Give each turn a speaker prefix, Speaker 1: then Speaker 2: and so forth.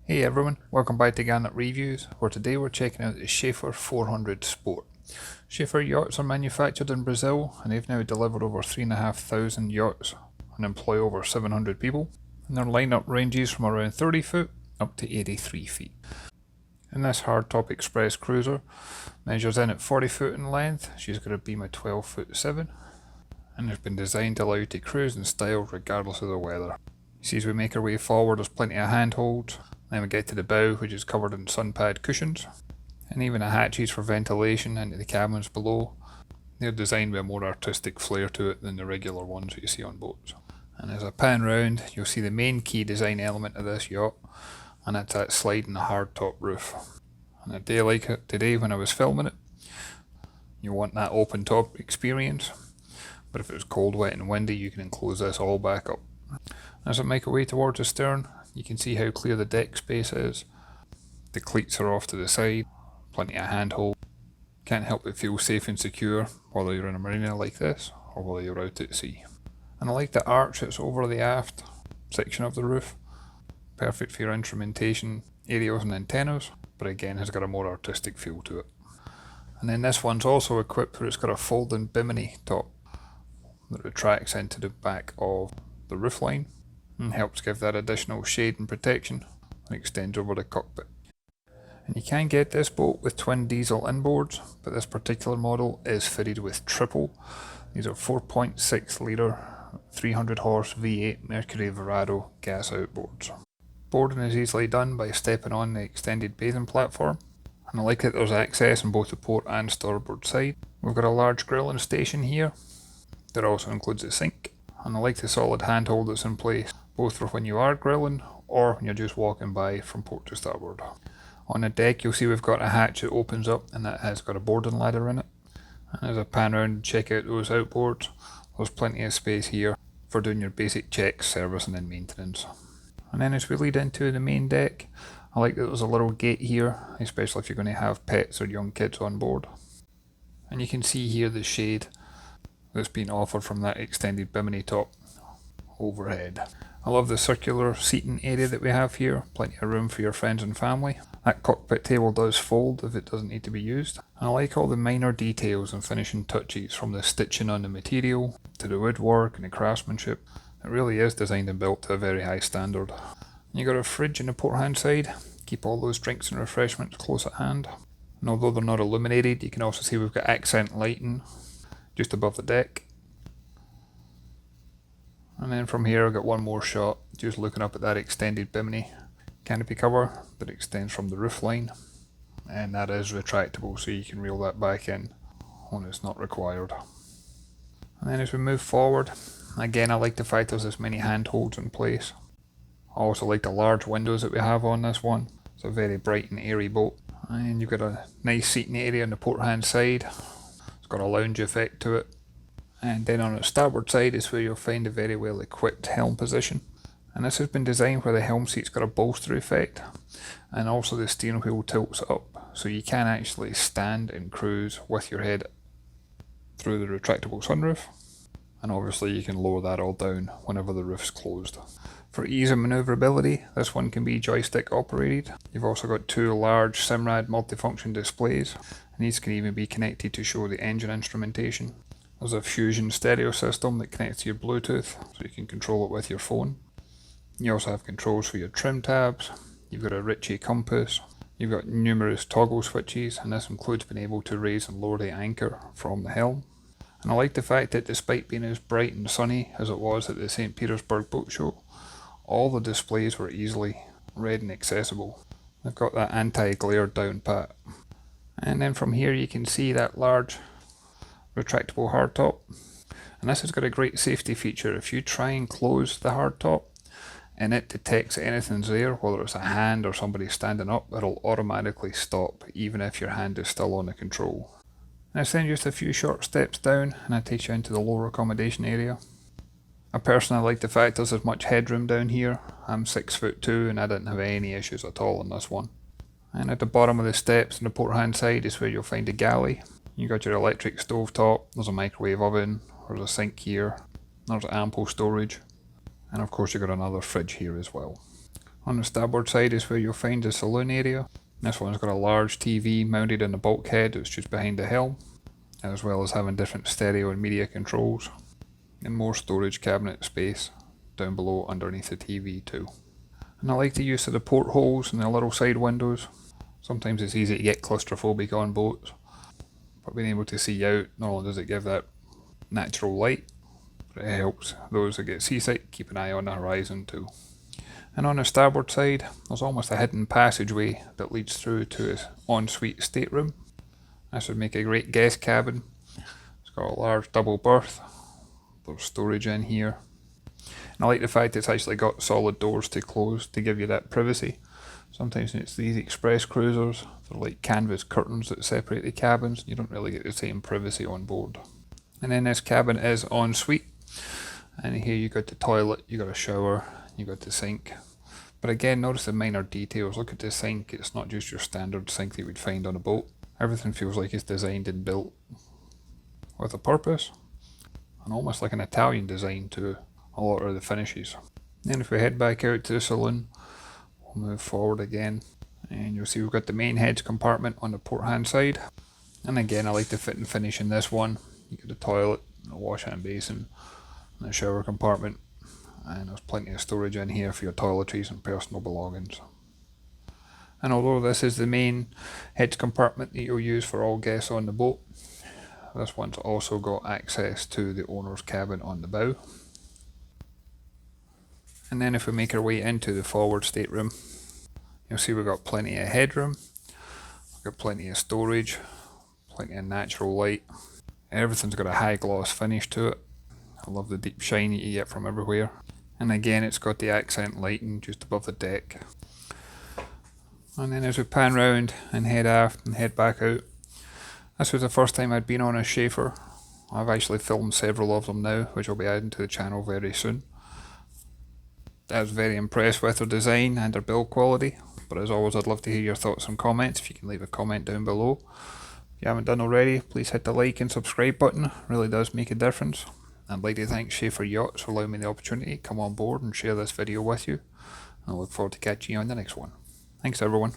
Speaker 1: Hey everyone, welcome back to Garnock Reviews, where today we're checking out the Schaefer 400 Sport. Schaefer yachts are manufactured in Brazil, and they've now delivered over 3,500 yachts and employ over 700 people. And their lineup ranges from around 30 foot up to 83 feet. And this hardtop express cruiser measures in at 40 foot in length. She's got a beam of 12 foot 7 and has been designed to allow you to cruise in style regardless of the weather. You see, as we make our way forward, there's plenty of handholds. Then we get to the bow, which is covered in sun pad cushions, and even the hatches for ventilation into the cabins below. They're designed with a more artistic flair to it than the regular ones that you see on boats. And as I pan round, you'll see the main key design element of this yacht, and that's that sliding hardtop roof. On a day like it today when I was filming it, you want that open top experience, but if it was cold, wet and windy, you can enclose this all back up. As I make our way towards the stern, you can see how clear the deck space is. The cleats are off to the side, plenty of handhold. Can't help but feel safe and secure whether you're in a marina like this or whether you're out at sea. And I like the arch that's over the aft section of the roof. Perfect for your instrumentation, aerials and antennas, but again has got a more artistic feel to it. And then this one's also equipped where it's got a folding bimini top that retracts into the back of the roofline and helps give that additional shade and protection and extends over the cockpit. And you can get this boat with twin diesel inboards, but this particular model is fitted with triple. These are 4.6 litre 300 horse V8 Mercury Verado gas outboards. Boarding is easily done by stepping on the extended bathing platform, and I like that there's access on both the port and starboard side. We've got a large grilling station here that also includes a sink, and I like the solid handhold that's in place, both for when you are grilling or when you're just walking by from port to starboard. On the deck you'll see we've got a hatch that opens up and that has got a boarding ladder in it. And as I pan around and check out those outboards, there's plenty of space here for doing your basic checks, servicing and maintenance. And then as we lead into the main deck, I like that there's a little gate here, especially if you're going to have pets or young kids on board. And you can see here the shade that's been offered from that extended bimini top overhead. I love the circular seating area that we have here, plenty of room for your friends and family. That cockpit table does fold if it doesn't need to be used. And I like all the minor details and finishing touches, from the stitching on the material to the woodwork and the craftsmanship. It really is designed and built to a very high standard. You got a fridge in the port hand side, keep all those drinks and refreshments close at hand. And although they're not illuminated, you can also see we've got accent lighting just above the deck. And then from here I've got one more shot, just looking up at that extended bimini canopy cover that extends from the roof line, and that is retractable, so you can reel that back in when it's not required. And then as we move forward, again I like the fact there's this many handholds in place. I also like the large windows that we have on this one. It's a very bright and airy boat. And you've got a nice seating area on the port hand side. It's got a lounge effect to it. And then on the starboard side is where you'll find a very well equipped helm position. And this has been designed where the helm seat's got a bolster effect, and also the steering wheel tilts up, so you can actually stand and cruise with your head through the retractable sunroof. And obviously you can lower that all down whenever the roof's closed. For ease of manoeuvrability, this one can be joystick operated. You've also got two large Simrad multifunction displays, and these can even be connected to show the engine instrumentation. There's a Fusion stereo system that connects to your Bluetooth, so you can control it with your phone. You also have controls for your trim tabs. You've got a Ritchie compass. You've got numerous toggle switches, and this includes being able to raise and lower the anchor from the helm. And I like the fact that despite being as bright and sunny as it was at the St. Petersburg Boat Show, all the displays were easily read and accessible. They've got that anti-glare down pat. And then from here you can see that large retractable hardtop. And this has got a great safety feature. If you try and close the hardtop and it detects anything's there, whether it's a hand or somebody standing up, it'll automatically stop even if your hand is still on the control. And it's then just a few short steps down and that takes you into the lower accommodation area. I personally like the fact there's as much headroom down here. I'm 6'2" and I didn't have any issues at all on this one. And at the bottom of the steps on the port hand side is where you'll find a galley. You got your electric stove top, there's a microwave oven, there's a sink here, there's ample storage, and of course you've got another fridge here as well. On the starboard side is where you'll find the saloon area. This one's got a large TV mounted in the bulkhead that's just behind the helm, as well as having different stereo and media controls, and more storage cabinet space down below underneath the TV too. And I like the use of the portholes and the little side windows. Sometimes it's easy to get claustrophobic on boats, but being able to see out, not only does it give that natural light, but it helps those that get seasick keep an eye on the horizon too. And on the starboard side, there's almost a hidden passageway that leads through to his ensuite stateroom. This would make a great guest cabin. It's got a large double berth. There's storage in here. And I like the fact it's actually got solid doors to close to give you that privacy. Sometimes it's these express cruisers, they're like canvas curtains that separate the cabins. You don't really get the same privacy on board. And then this cabin is ensuite. And here you got the toilet, you got a shower, you got the sink. But again, notice the minor details. Look at the sink. It's not just your standard sink that you would find on a boat. Everything feels like it's designed and built with a purpose. And almost like an Italian design to a lot of the finishes. Then if we head back out to the saloon, we'll move forward again. And you'll see we've got the main heads compartment on the port hand side. And again, I like the fit and finish in this one. You got the toilet, a wash hand basin, and a shower compartment. And there's plenty of storage in here for your toiletries and personal belongings. And although this is the main heads compartment that you'll use for all guests on the boat, this one's also got access to the owner's cabin on the bow. And then if we make our way into the forward stateroom, you'll see we've got plenty of headroom, we've got plenty of storage, plenty of natural light. Everything's got a high gloss finish to it. I love the deep shine that you get from everywhere. And again, it's got the accent lighting just above the deck. And then as we pan round and head aft and head back out, this was the first time I'd been on a Schaefer. I've actually filmed several of them now, which I'll be adding to the channel very soon. I was very impressed with their design and their build quality, but as always I'd love to hear your thoughts and comments. If you can leave a comment down below. If you haven't done already, please hit the like and subscribe button, it really does make a difference. I'd like to thank Schaefer Yachts for allowing me the opportunity to come on board and share this video with you. I look forward to catching you on the next one. Thanks everyone.